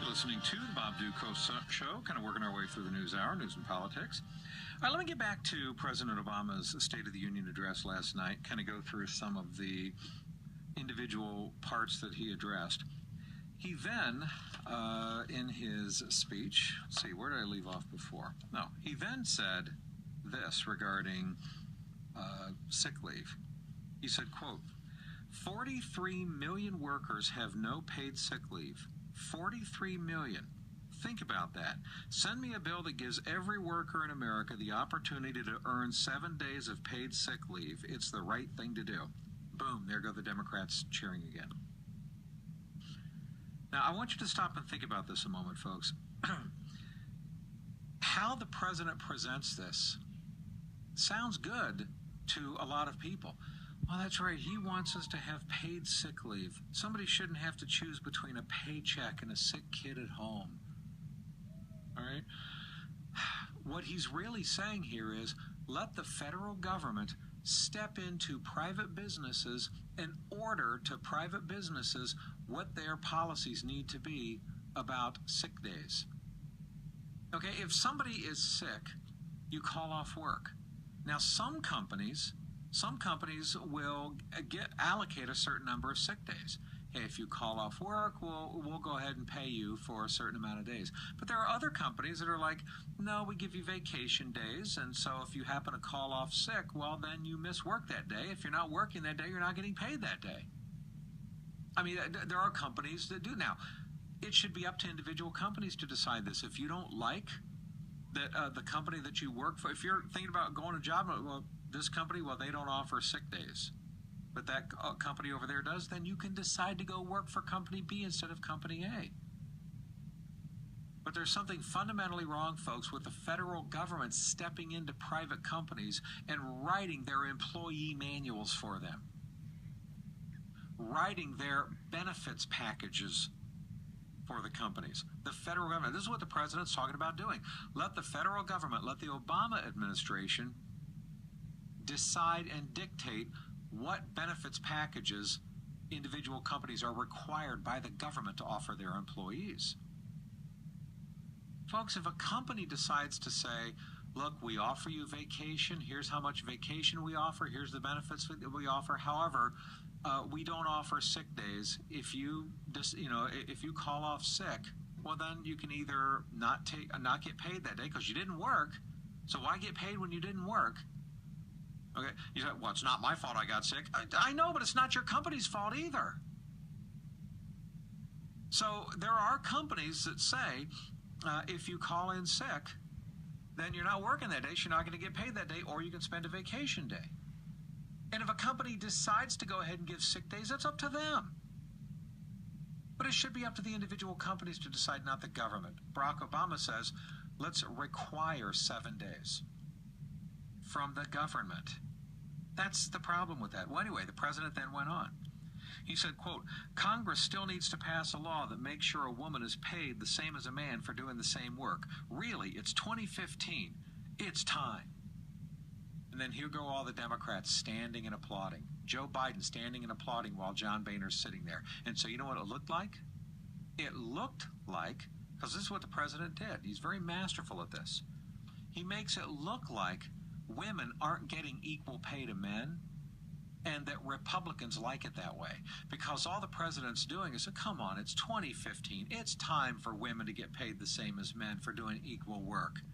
Listening to the Bob Dudko Show, kind of working our way through the news hour, news and politics. All right, let me get back to President Obama's State of the Union address last night, kind of go through some of the individual parts that he addressed. He then, in his speech, let's see, where did I leave off before? No, he then said this regarding sick leave. He said, quote, 43 million workers have no paid sick leave. 43 million. Think about that. Send me a bill that gives every worker in America the opportunity to earn 7 days of paid sick leave. It's the right thing to do. Boom, there go the Democrats cheering again. Now, I want you to stop and think about this a moment, folks. How the president presents this sounds good to a lot of people. Well, that's right. He wants us to have paid sick leave. Somebody shouldn't have to choose between a paycheck and a sick kid at home. All right? What he's really saying here is let the federal government step into private businesses and order to private businesses what their policies need to be about sick days. Okay, if somebody is sick, you call off work. Now, some companies will allocate a certain number of sick days. Hey, if you call off work, we'll go ahead and pay you for a certain amount of days. But there are other companies that are like, no, we give you vacation days, and so if you happen to call off sick, well, then you miss work that day. If you're not working that day, you're not getting paid that day. I mean, there are companies that do. Now, it should be up to individual companies to decide this. If you don't like that the company that you work for, if you're thinking about going to a job, well, this company, well, they don't offer sick days, but that company over there does, then you can decide to go work for company B instead of company A. But there's something fundamentally wrong, folks, with the federal government stepping into private companies and writing their employee manuals for them, writing their benefits packages for the companies. The federal government, this is what the president's talking about doing. Let the federal government, let the Obama administration decide and dictate what benefits packages individual companies are required by the government to offer their employees. Folks, if a company decides to say, look, we offer you vacation, here's how much vacation we offer, here's the benefits that we offer, however, we don't offer sick days. If you call off sick, well, then you can either not get paid that day because you didn't work. So why get paid when you didn't work? Okay, you say, well, it's not my fault I got sick. I know, but it's not your company's fault either. So there are companies that say, if you call in sick, then you're not working that day, so you're not going to get paid that day, or you can spend a vacation day. And if a company decides to go ahead and give sick days, that's up to them. But it should be up to the individual companies to decide, not the government. Barack Obama says, let's require 7 days from the government. That's the problem with that. Well, anyway, the president then went on. He said, quote, Congress still needs to pass a law that makes sure a woman is paid the same as a man for doing the same work. Really, it's 2015. It's time. And then here go all the Democrats standing and applauding. Joe Biden standing and applauding while John Boehner's sitting there. And so you know what it looked like? It looked like, because this is what the president did. He's very masterful at this. He makes it look like women aren't getting equal pay to men, and that Republicans like it that way. Because all the president's doing is, come on, it's 2015. It's time for women to get paid the same as men for doing equal work.